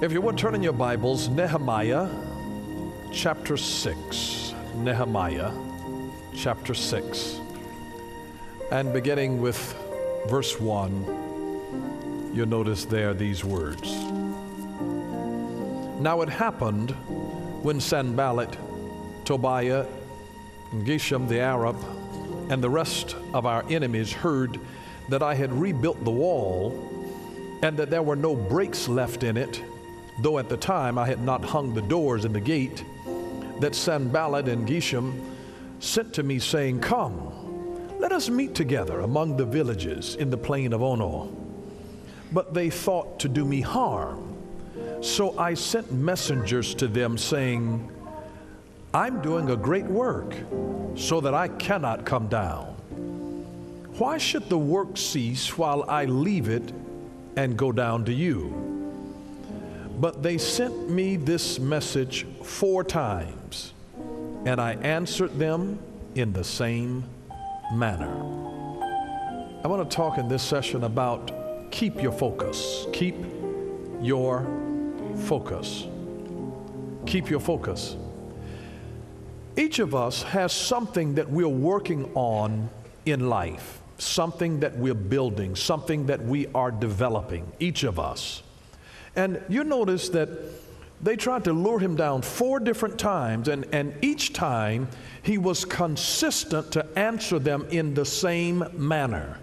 If you would turn in your Bibles, Nehemiah chapter 6. Nehemiah chapter 6. And beginning with verse 1, you'll notice there these words. Now it happened when Sanballat, Tobiah, and Geshem the Arab, and the rest of our enemies heard that I had rebuilt the wall, and that there were no breaks left in it, though at the time I had not hung the doors and the gate, that Sanballat and Geshem sent to me, saying, Come, let us meet together among the villages in the plain of Ono. But they thought to do me harm. So I sent messengers to them, saying, I'm doing a great work, so that I cannot come down. Why should the work cease while I leave it and go down to you? But they sent me this message 4 times, and I answered them in the same manner. I want to talk in this session about keep your focus. Keep your focus. Keep your focus. Each of us has something that we're working on in life, something that we're building, something that we are developing, each of us. And you notice that they tried to lure him down 4 different times, and each time he was consistent to answer them in the same manner.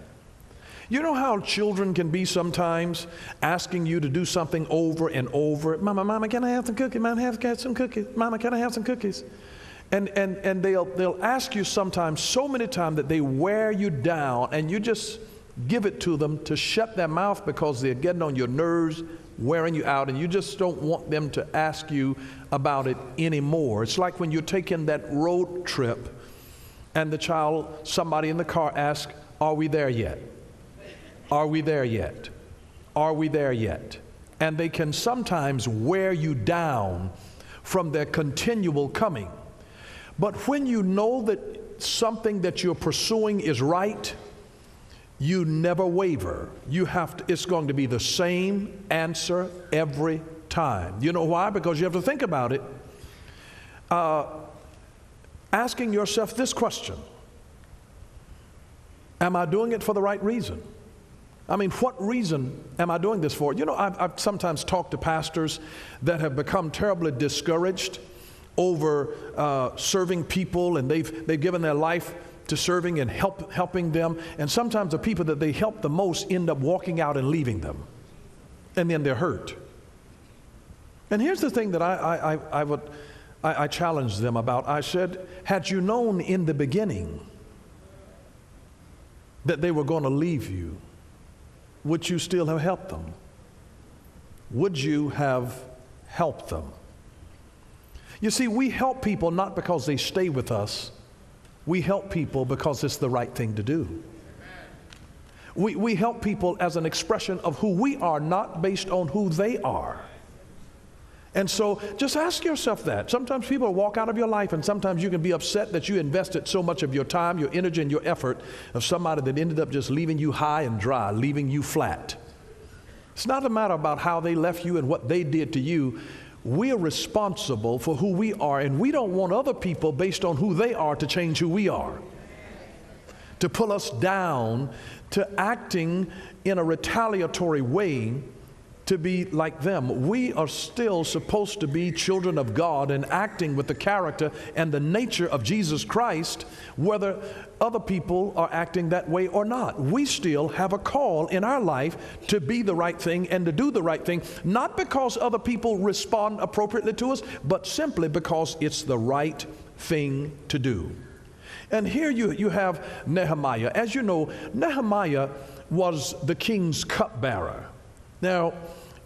You know how children can be sometimes, asking you to do something over and over. Mama, can I have some cookies? Mama, can I have some cookies? Mama, can I have some cookies? And they'll ask you sometimes so many times that they wear you down, and you just give it to them to shut their mouth because they're getting on your nerves, wearing you out, and you just don't want them to ask you about it anymore. It's like when you're taking that road trip and the child, somebody in the car asks, are we there yet? Are we there yet? Are we there yet? And they can sometimes wear you down from their continual coming. But when you know that something that you're pursuing is right, you never waver. It's going to be the same answer every time. You know why? Because you have to think about it. Asking yourself this question: am I doing it for the right reason? I mean, what reason am I doing this for? You know, I've sometimes talked to pastors that have become terribly discouraged over serving people, and they've given their life to serving and helping them, and sometimes the people that they help the most end up walking out and leaving them, and then they're hurt. And here's the thing that I challenged them about. I said, had you known in the beginning that they were going to leave you, would you still have helped them? Would you have helped them? You see, we help people not because they stay with us. We help people because it's the right thing to do. We help people as an expression of who we are, not based on who they are. And so just ask yourself that. Sometimes people walk out of your life, and sometimes you can be upset that you invested so much of your time, your energy, and your effort of somebody that ended up just leaving you high and dry, leaving you flat. It's not a matter about how they left you and what they did to you. We're responsible for who we are, and we don't want other people based on who they are to change who we are, to pull us down, to acting in a retaliatory way to be like them. We are still supposed to be children of God and acting with the character and the nature of Jesus Christ, whether other people are acting that way or not. We still have a call in our life to be the right thing and to do the right thing, not because other people respond appropriately to us, but simply because it's the right thing to do. And here you have Nehemiah. As you know, Nehemiah was the king's cupbearer. Now,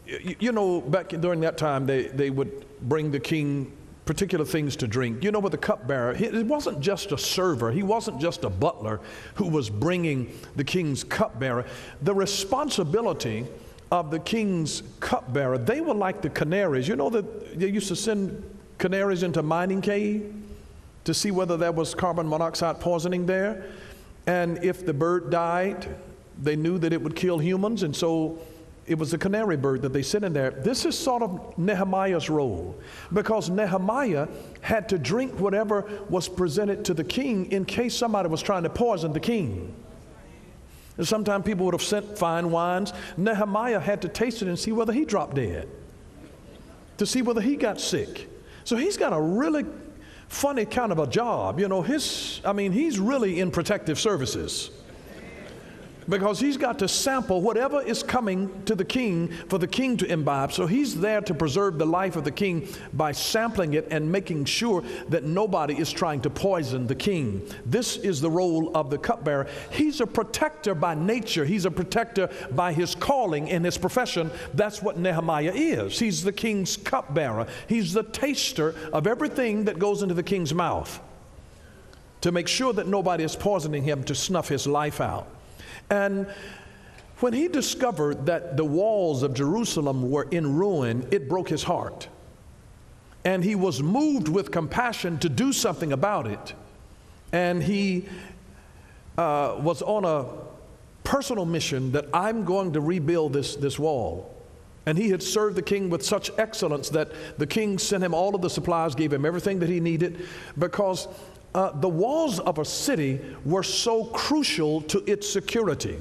you know, back during that time, they would bring the king particular things to drink. You know, with the cupbearer, it wasn't just a server. He wasn't just a butler who was bringing the king's cupbearer. The responsibility of the king's cupbearer, they were like the canaries. You know that they used to send canaries into a mining cave to see whether there was carbon monoxide poisoning there. And if the bird died, they knew that it would kill humans, and so It was the canary bird that they sent in there. This is sort of Nehemiah's role, because Nehemiah had to drink whatever was presented to the king in case somebody was trying to poison the king. And sometimes people would have sent fine wines. Nehemiah had to taste it and see whether he dropped dead, to see whether he got sick. So he's got a really funny kind of a job. You know, he's really in protective services, because he's got to sample whatever is coming to the king for the king to imbibe. So he's there to preserve the life of the king by sampling it and making sure that nobody is trying to poison the king. This is the role of the cupbearer. He's a protector by nature. He's a protector by his calling and his profession. That's what Nehemiah is. He's the king's cupbearer. He's the taster of everything that goes into the king's mouth to make sure that nobody is poisoning him to snuff his life out. And when he discovered that the walls of Jerusalem were in ruin, it broke his heart. And he was moved with compassion to do something about it. And he was on a personal mission that I'm going to rebuild this wall. And he had served the king with such excellence that the king sent him all of the supplies, gave him everything that he needed, because the walls of a city were so crucial to its security.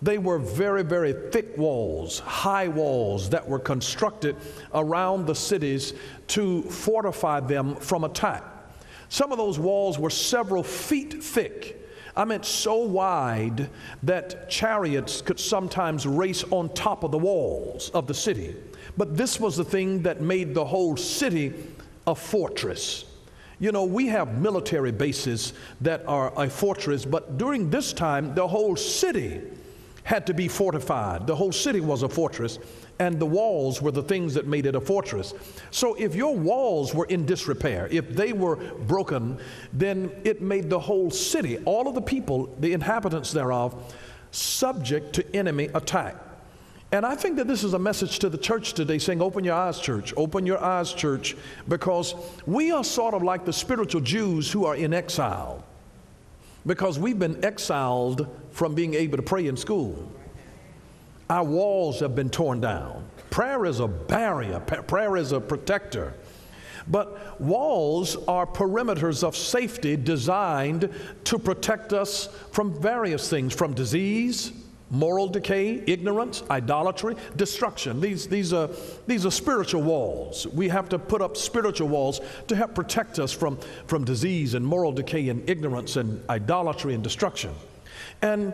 They were very, very thick walls, high walls that were constructed around the cities to fortify them from attack. Some of those walls were several feet thick. I mean, so wide that chariots could sometimes race on top of the walls of the city. But this was the thing that made the whole city a fortress. You know, we have military bases that are a fortress, but during this time, the whole city had to be fortified. The whole city was a fortress, and the walls were the things that made it a fortress. So if your walls were in disrepair, if they were broken, then it made the whole city, all of the people, the inhabitants thereof, subject to enemy attack. And I think that this is a message to the church today, saying, open your eyes, church, open your eyes, church, because we are sort of like the spiritual Jews who are in exile, because we've been exiled from being able to pray in school. Our walls have been torn down. Prayer is a barrier. Prayer is a protector. But walls are perimeters of safety designed to protect us from various things, from disease, moral decay, ignorance, idolatry, destruction. These are spiritual walls. We have to put up spiritual walls to help protect us from disease and moral decay and ignorance and idolatry and destruction. And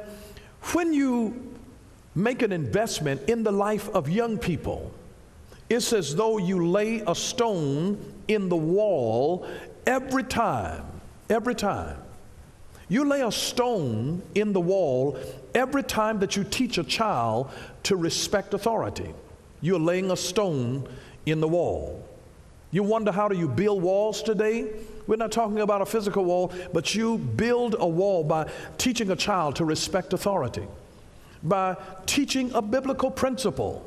when you make an investment in the life of young people, it's as though you lay a stone in the wall every time. You lay a stone in the wall every time that you teach a child to respect authority. You're laying a stone in the wall. You wonder, how do you build walls today? We're not talking about a physical wall, but you build a wall by teaching a child to respect authority, by teaching a biblical principle,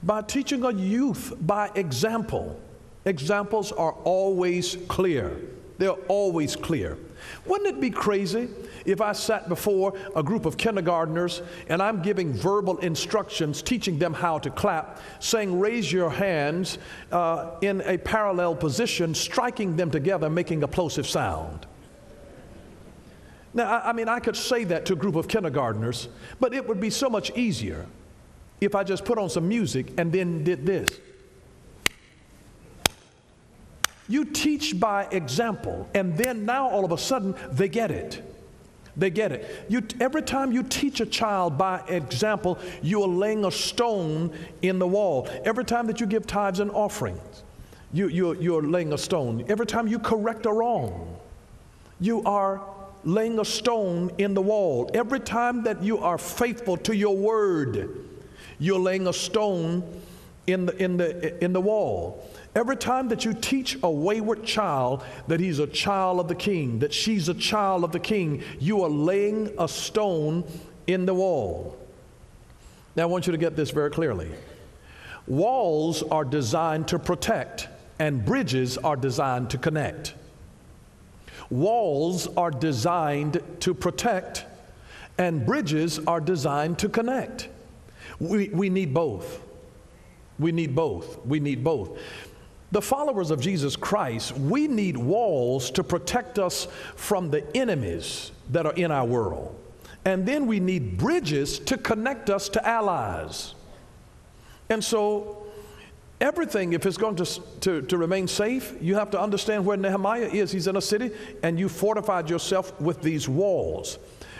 by teaching a youth by example. Examples are always clear. They're always clear. Wouldn't it be crazy if I sat before a group of kindergartners and I'm giving verbal instructions, teaching them how to clap, saying raise your hands in a parallel position, striking them together, making a plosive sound? Now, I could say that to a group of kindergartners, but it would be so much easier if I just put on some music and then did this. You teach by example, and then now all of a sudden they get it. Every time you teach a child by example, you are laying a stone in the wall. Every time that you give tithes and offerings, you're laying a stone. Every time you correct a wrong, you are laying a stone in the wall. Every time that you are faithful to your word, you're laying a stone in the wall. Every time that you teach a wayward child that he's a child of the king, that she's a child of the king, you are laying a stone in the wall. Now I want you to get this very clearly. Walls are designed to protect, and bridges are designed to connect. Walls are designed to protect, and bridges are designed to connect. We need both. We need both. We need both. The followers of Jesus Christ, we need walls to protect us from the enemies that are in our world. And then we need bridges to connect us to allies. And so everything, if it's going to remain safe, you have to understand where Nehemiah is. He's in a city, and you fortified yourself with these walls.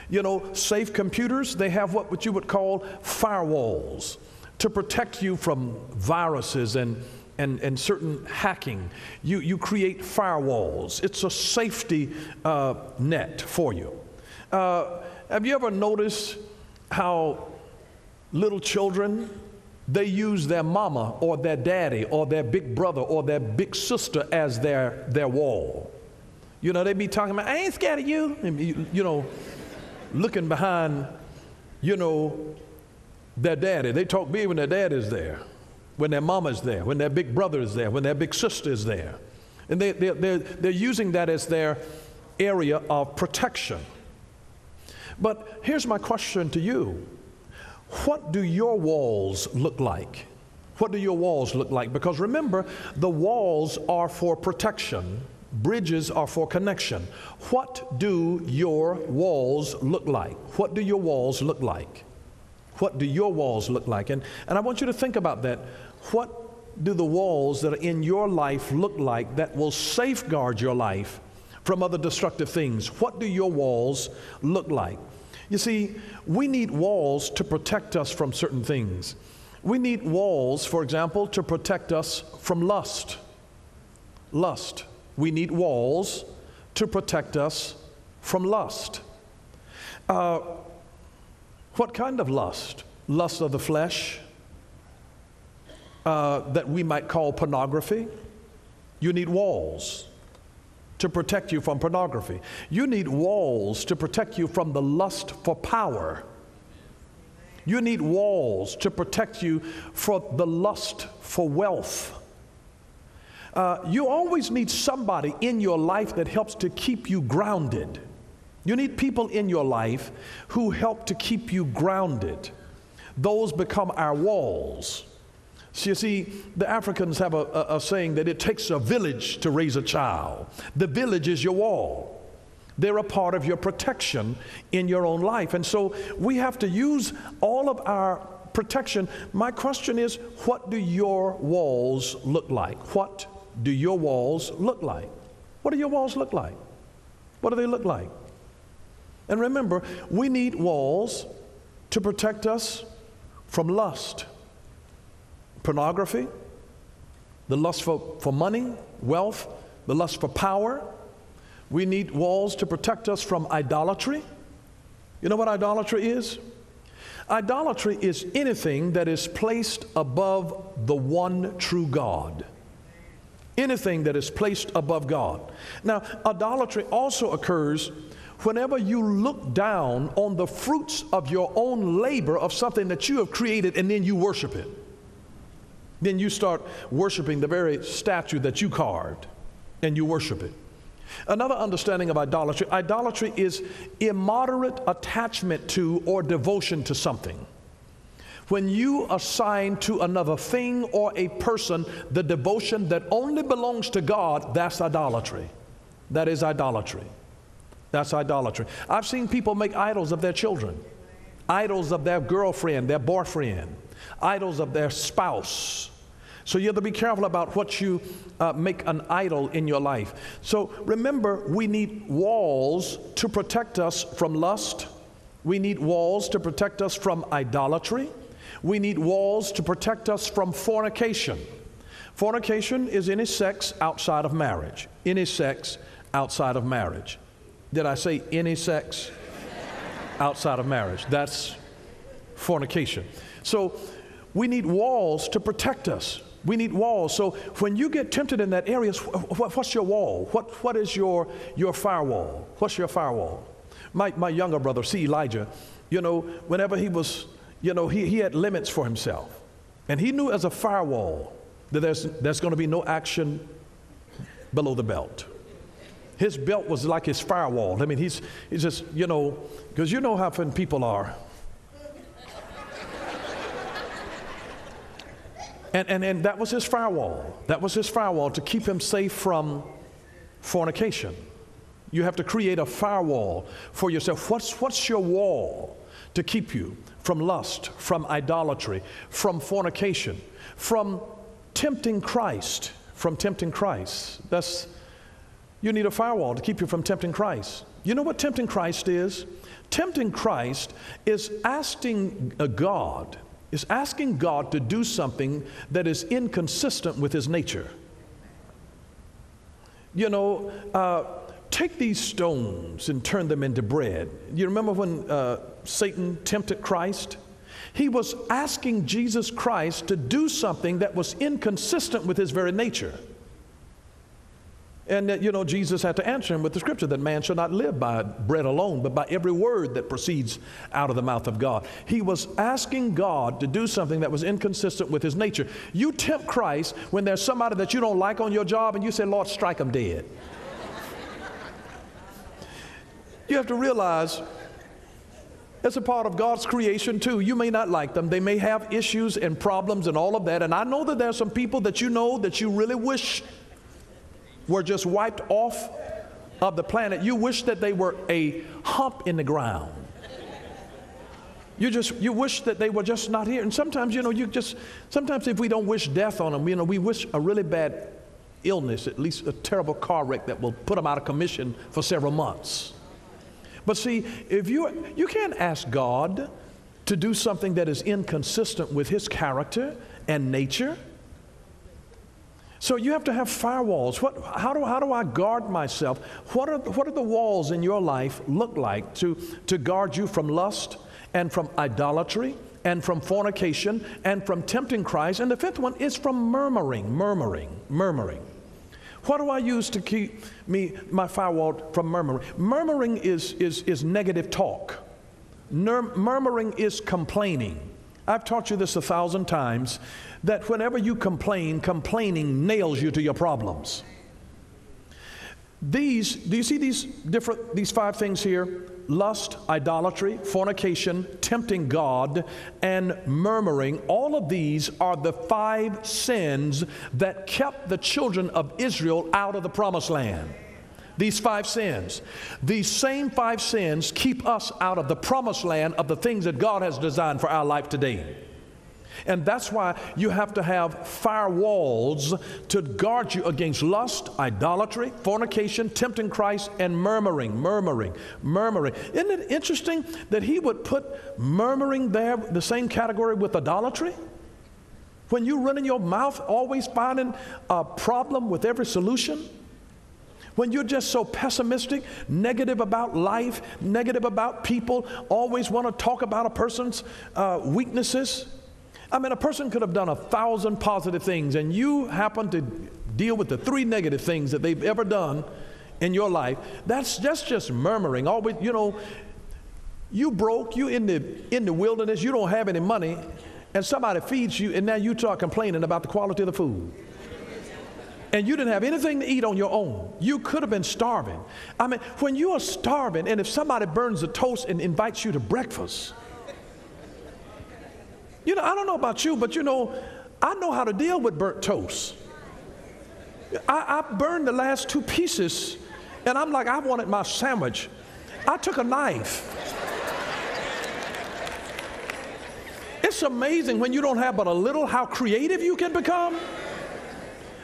You know, safe computers, they have what you would call firewalls to protect you from viruses and certain hacking. You create firewalls. It's a safety net for you. Have you ever noticed how little children, they use their mama or their daddy or their big brother or their big sister as their wall? You know, they be talking about, I ain't scared of you. And, you know, looking behind, you know, their daddy. They talk big when their dad is there, when their mama is there, when their big brother is there, when their big sister is there. And they're using that as their area of protection. But here's my question to you. What do your walls look like? What do your walls look like? Because remember, the walls are for protection. Bridges are for connection. What do your walls look like? What do your walls look like? What do your walls look like? And I want you to think about that. What do the walls that are in your life look like that will safeguard your life from other destructive things? What do your walls look like? You see, we need walls to protect us from certain things. We need walls, for example, to protect us from lust. Lust. We need walls to protect us from lust. What kind of lust? Lust of the flesh, that we might call pornography. You need walls to protect you from pornography. You need walls to protect you from the lust for power. You need walls to protect you from the lust for wealth. You always need somebody in your life that helps to keep you grounded. You need people in your life who help to keep you grounded. Those become our walls. So you see, the Africans have a saying that it takes a village to raise a child. The village is your wall. They're a part of your protection in your own life. And so we have to use all of our protection. My question is, what do your walls look like? What do your walls look like? What do your walls look like? What do they look like? And remember, we need walls to protect us from lust. Pornography, the lust for money, wealth, the lust for power. We need walls to protect us from idolatry. You know what idolatry is? Idolatry is anything that is placed above the one true God. Anything that is placed above God. Now, idolatry also occurs whenever you look down on the fruits of your own labor of something that you have created and then you worship it. Then you start worshiping the very statue that you carved, and you worship it. Another understanding of idolatry, idolatry is immoderate attachment to or devotion to something. When you assign to another thing or a person the devotion that only belongs to God, that's idolatry. That is idolatry. That's idolatry. I've seen people make idols of their children, idols of their girlfriend, their boyfriend, idols of their spouse. So you have to be careful about what you make an idol in your life. So remember, we need walls to protect us from lust. We need walls to protect us from idolatry. We need walls to protect us from fornication. Fornication is any sex outside of marriage. Any sex outside of marriage. Did I say any sex outside of marriage? That's fornication. So we need walls to protect us. We need walls. So when you get tempted in that area, what's your wall? What is your firewall? What's your firewall? My younger brother, C. Elijah, you know, whenever he was, you know, he had limits for himself. And he knew as a firewall that there's going to be no action below the belt. His belt was like his firewall. I mean, he's just, you know, because you know how fun people are. And that was his firewall. That was his firewall to keep him safe from fornication. You have to create a firewall for yourself. What's your wall to keep you from lust, from idolatry, from fornication, from tempting Christ, You need a firewall to keep you from tempting Christ. You know what tempting Christ is? Tempting Christ is asking God to do something that is inconsistent with his nature. You know, take these stones and turn them into bread. You remember when Satan tempted Christ? He was asking Jesus Christ to do something that was inconsistent with his very nature. And you know, Jesus had to answer him with the scripture that man shall not live by bread alone, but by every word that proceeds out of the mouth of God. He was asking God to do something that was inconsistent with his nature. You tempt Christ when there's somebody that you don't like on your job and you say, Lord, strike them dead. You have to realize it's a part of God's creation too. You may not like them. They may have issues and problems and all of that. And I know that there's some people that you know that you really wish were just wiped off of the planet. You wish that they were a hump in the ground. You wish that they were just not here. And sometimes, you know, sometimes if we don't wish death on them, you know, we wish a really bad illness, at least a terrible car wreck that will put them out of commission for several months. But see, if you can't ask God to do something that is inconsistent with his character and nature. So you have to have firewalls. How do I guard myself? What are the walls in your life look like to guard you from lust and from idolatry and from fornication and from tempting Christ? And the fifth one is from murmuring. What do I use to keep my firewall from murmuring? Murmuring is negative talk. Murmuring is complaining. I've taught you this 1,000 times, that whenever you complain, complaining nails you to your problems. Do you see these 5 things here? Lust, idolatry, fornication, tempting God, and murmuring. All of these are the 5 sins that kept the children of Israel out of the promised land. These 5 sins. These same 5 sins keep us out of the promised land of the things that God has designed for our life today. And that's why you have to have firewalls to guard you against lust, idolatry, fornication, tempting Christ, and murmuring. Isn't it interesting that he would put murmuring there, the same category with idolatry? When you run in your mouth, always finding a problem with every solution. When you're just so pessimistic, negative about life, negative about people, always want to talk about a person's weaknesses. I mean, a person could have done 1,000 positive things, and you happen to deal with the 3 negative things that they've ever done in your life. That's just murmuring. Always, you know, you broke, you in the wilderness, you don't have any money, and somebody feeds you, and now you start complaining about the quality of the food. And you didn't have anything to eat on your own. You could have been starving. I mean, when you are starving, and if somebody burns the toast and invites you to breakfast, you know, I don't know about you, but you know, I know how to deal with burnt toast. I burned the last 2 pieces, and I'm like, I wanted my sandwich. I took a knife. It's amazing when you don't have but a little how creative you can become.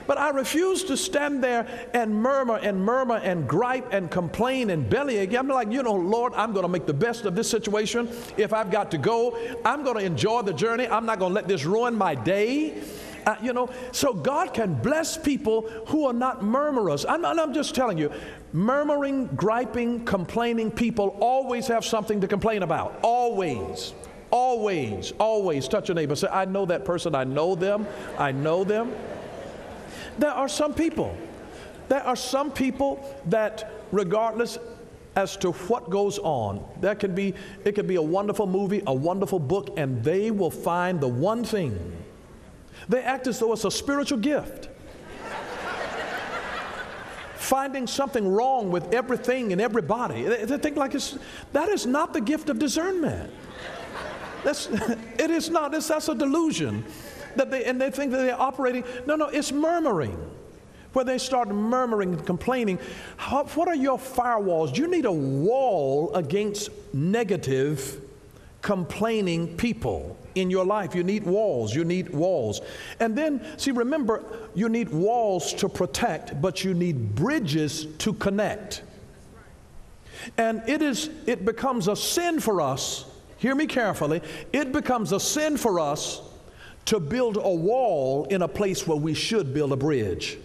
But I refuse to stand there and murmur and gripe and complain and bellyache. I'm like, you know, Lord, I'm going to make the best of this situation. If I've got to go, I'm going to enjoy the journey. I'm not going to let this ruin my day. You know, so God can bless people who are not murmurers. I'm just telling you, murmuring, griping, complaining people always have something to complain about. Always. Touch your neighbor. Say, I know that person. I know them. There are some people that regardless as to what goes on, it could be a wonderful movie, a wonderful book, and they will find the one thing. They act as though it's a spiritual gift. finding something wrong with everything and everybody. They think like that is not the gift of discernment. It is not. That's a delusion. And they think that they're operating. No, it's murmuring. Where they start murmuring and complaining. What are your firewalls? You need a wall against negative, complaining people in your life. You need walls. You need walls. And then, see, remember, you need walls to protect, but you need bridges to connect. And it becomes a sin for us, hear me carefully, it becomes a sin for us to build a wall in a place where we should build a bridge.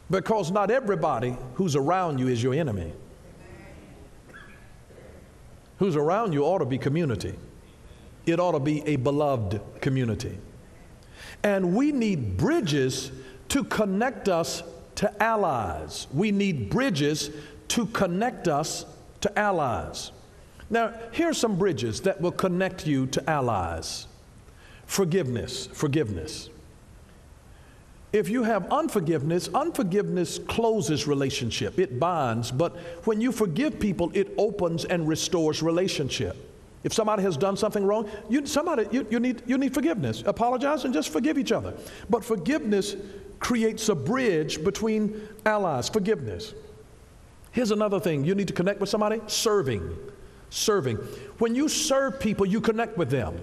Because not everybody who's around you is your enemy. Who's around you ought to be community. It ought to be a beloved community. And we need bridges to connect us to allies. We need bridges to connect us to allies. Now, here are some bridges that will connect you to allies. Forgiveness. If you have unforgiveness closes relationship. It binds, but when you forgive people, it opens and restores relationship. If somebody has done something wrong, you need forgiveness. Apologize and just forgive each other. But forgiveness creates a bridge between allies. Forgiveness. Here's another thing. You need to connect with somebody. Serving. When you serve people, you connect with them.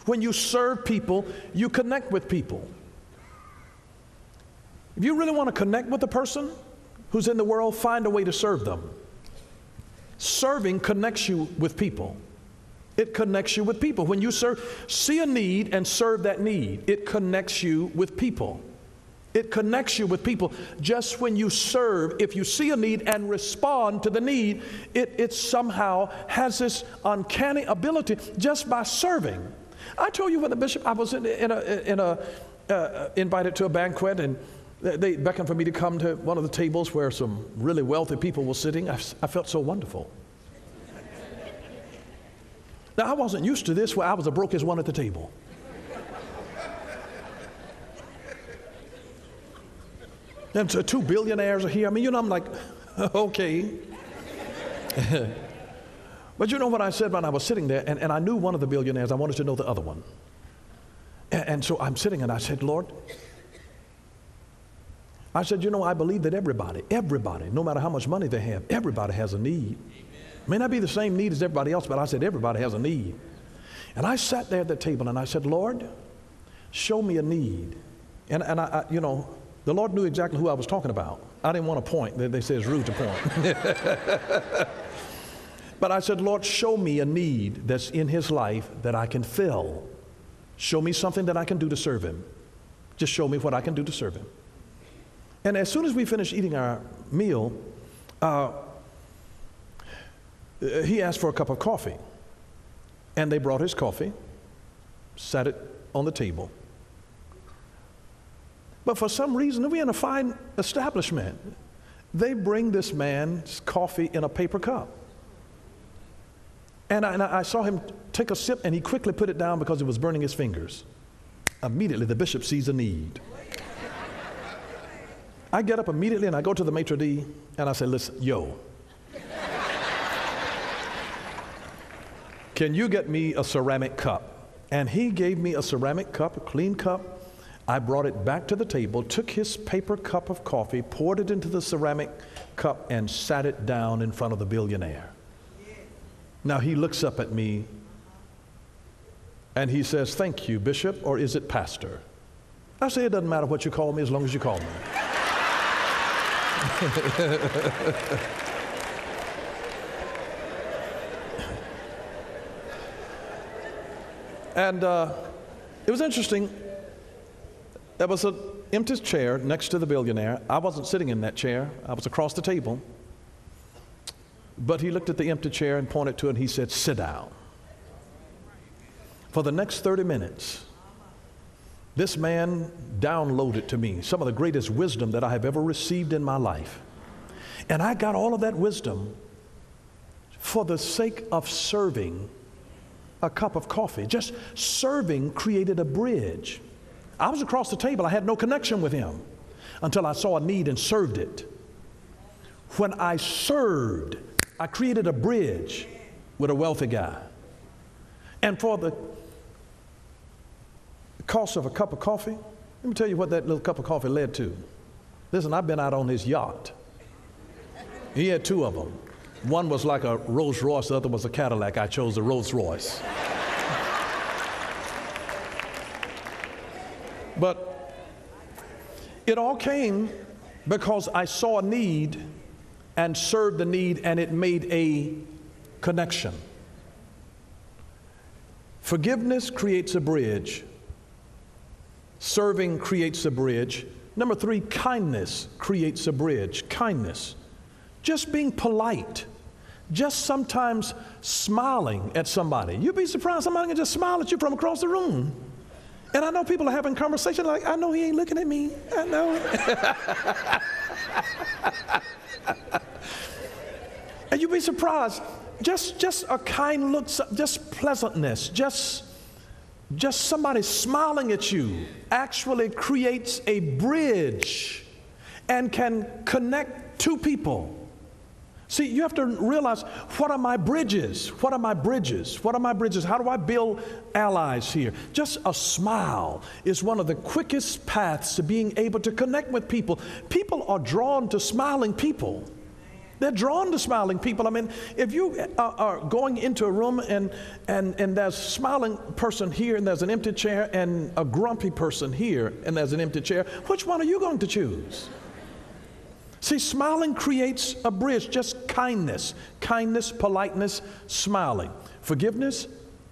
When you serve people, you connect with people. If you really want to connect with a person who's in the world, find a way to serve them. Serving connects you with people. It connects you with people. When you see a need and serve that need, it connects you with people. It connects you with people. Just when you serve, if you see a need and respond to the need, it somehow has this uncanny ability just by serving. I told you when the bishop, I was invited to a banquet, and they beckoned for me to come to one of the tables where some really wealthy people were sitting. I felt so wonderful. Now, I wasn't used to this, where I was the brokest one at the table. And so 2 billionaires are here. I mean, I'm like, okay. But you know what I said when I was sitting there, and I knew one of the billionaires. I wanted to know the other one. And so I'm sitting and I said, Lord, I said, I believe that everybody, no matter how much money they have, everybody has a need. It may not be the same need as everybody else, but I said everybody has a need. And I sat there at the table and I said, Lord, show me a need. And I the Lord knew exactly who I was talking about. I didn't want to point. They say it's rude to point. But I said, Lord, show me a need that's in his life that I can fill. Show me something that I can do to serve him. Just show me what I can do to serve him. And as soon as we finished eating our meal, he asked for a cup of coffee. And they brought his coffee, sat it on the table. But for some reason, we're in a fine establishment. They bring this man's coffee in a paper cup. And I saw him take a sip, and he quickly put it down because it was burning his fingers. Immediately, the bishop sees a need. I get up immediately, and I go to the maitre d', and I say, listen, can you get me a ceramic cup? And he gave me a ceramic cup, a clean cup. I brought it back to the table, took his paper cup of coffee, poured it into the ceramic cup, and sat it down in front of the billionaire. Now he looks up at me and he says, thank you, Bishop, or is it Pastor? I say, it doesn't matter what you call me as long as you call me. And it was interesting. There was an empty chair next to the billionaire. I wasn't sitting in that chair. I was across the table. But he looked at the empty chair and pointed to it, and he said, sit down. For the next 30 minutes, this man downloaded to me some of the greatest wisdom that I have ever received in my life. And I got all of that wisdom for the sake of serving a cup of coffee. Just serving created a bridge. I was across the table. I had no connection with him. until I saw a need and served it. When I served, I created a bridge with a wealthy guy. And for the cost of a cup of coffee, let me tell you what that little cup of coffee led to. Listen, I've been out on his yacht. He had two of them. One was like a Rolls Royce, the other was a Cadillac. I chose the Rolls Royce. But it all came because I saw a need and served the need, and it made a connection. Forgiveness creates a bridge. Serving creates a bridge. Number 3, kindness creates a bridge. Kindness. Just being polite. Just sometimes smiling at somebody. You'd be surprised somebody can just smile at you from across the room. And I know people are having conversations like, I know he ain't looking at me. I know. And you'd be surprised. Just a kind look, just pleasantness, just somebody smiling at you actually creates a bridge and can connect two people. See, you have to realize, what are my bridges? What are my bridges? What are my bridges? How do I build allies here? Just a smile is one of the quickest paths to being able to connect with people. People are drawn to smiling people. They're drawn to smiling people. I mean, if you are going into a room and there's a smiling person here and there's an empty chair, and a grumpy person here and there's an empty chair, which one are you going to choose? See, smiling creates a bridge. Just kindness, politeness, smiling. Forgiveness,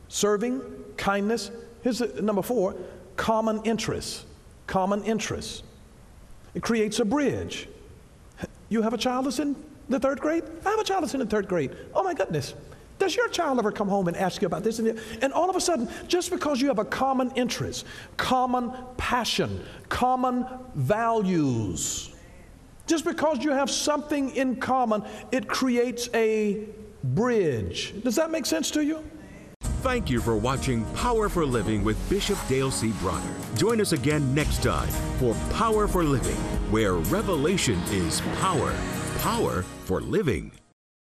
serving, kindness. Here's number 4, common interests. Common interests. It creates a bridge. You have a child that's in the 3rd grade? I have a child that's in the 3rd grade. Oh my goodness. Does your child ever come home and ask you about this? And all of a sudden, just because you have a common interest, common passion, common values, just because you have something in common, it creates a bridge. Does that make sense to you? Thank you for watching Power for Living with Bishop Dale C. Bronner. Join us again next time for Power for Living, where revelation is power. Power for living.